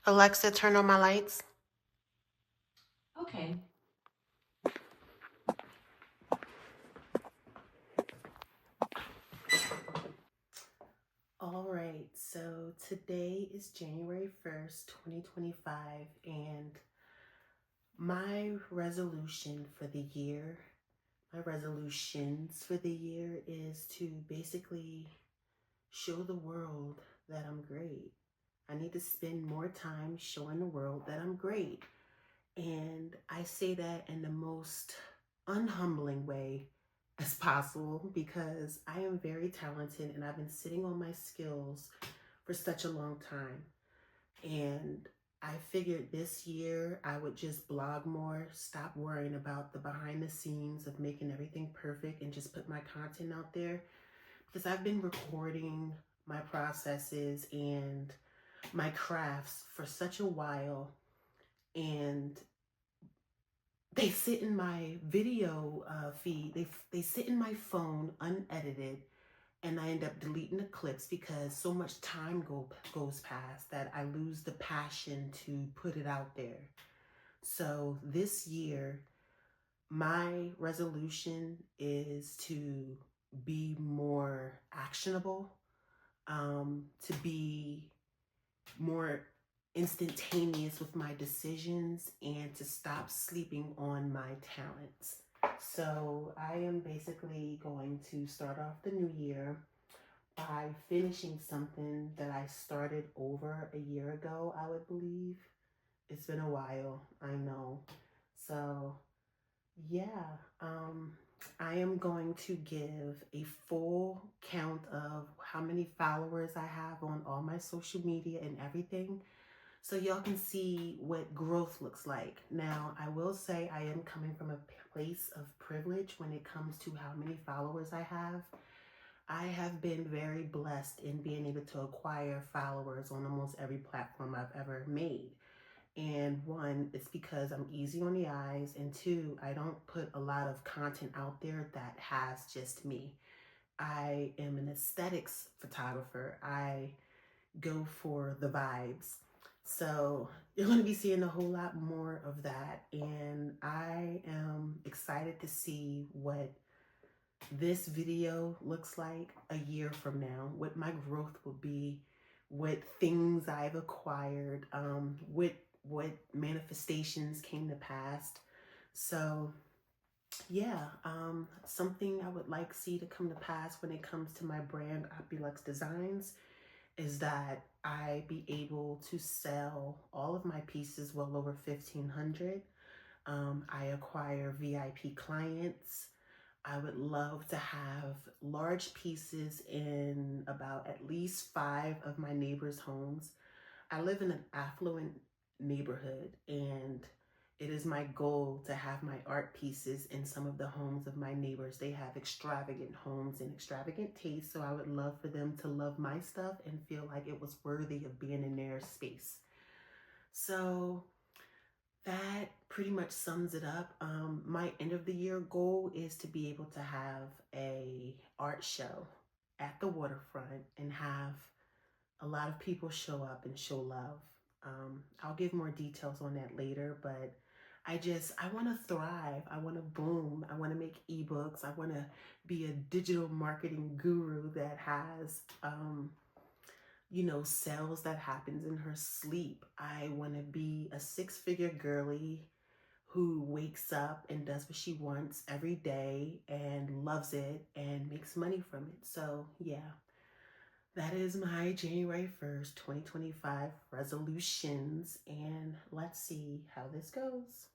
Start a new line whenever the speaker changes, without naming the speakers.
Alexa, turn on my lights.
Okay.
All right, so today is January 1st, 2025, and my resolution for the year, my resolutions for the year is to basically show the world that I'm great. I need to spend more time showing the world that I'm great. And I say that in the most unhumbling way as possible because I am very talented and I've been sitting on my skills for such a long time. And I figured this year I would just blog more, stop worrying about the behind the scenes of making everything perfect and just put my content out there because I've been recording my processes and my crafts for such a while, and they sit in my video feed. They sit in my phone unedited, and I end up deleting the clips because so much time goes past that I lose the passion to put it out there. So this year, my resolution is to be more actionable, to be more instantaneous with my decisions, and to stop sleeping on my talents. So I am basically going to start off the new year by finishing something that I started over a year ago, I would believe. It's been a while, I know. So yeah, I am going to give a full count of how many followers I have on all my social media and everything, so y'all can see what growth looks like. Now, I will say I am coming from a place of privilege when it comes to how many followers I have. I have been very blessed in being able to acquire followers on almost every platform I've ever made. And one, it's because I'm easy on the eyes, and two, I don't put a lot of content out there that has just me. I am an aesthetics photographer. I go for the vibes. So you're going to be seeing a whole lot more of that. And I am excited to see what this video looks like a year from now, what my growth will be, what things I've acquired, what manifestations came to pass. So yeah, something I would like see to come to pass when it comes to my brand Opulux Designs is that I be able to sell all of my pieces well over 1,500. I acquire VIP clients. I would love to have large pieces in about at least 5 of my neighbors' homes. I live in an affluent neighborhood, and it is my goal to have my art pieces in some of the homes of my neighbors. They have extravagant homes and extravagant tastes, so I would love for them to love my stuff and feel like it was worthy of being in their space. So that pretty much sums it up. My end of the year goal is to be able to have a art show at the waterfront and have a lot of people show up and show love. I'll give more details on that later, but I want to thrive. I want to boom. I want to make ebooks. I want to be a digital marketing guru that has, sales that happens in her sleep. I want to be a 6-figure girly who wakes up and does what she wants every day and loves it and makes money from it. So yeah, that is my January 1st, 2025 resolutions, and let's see how this goes.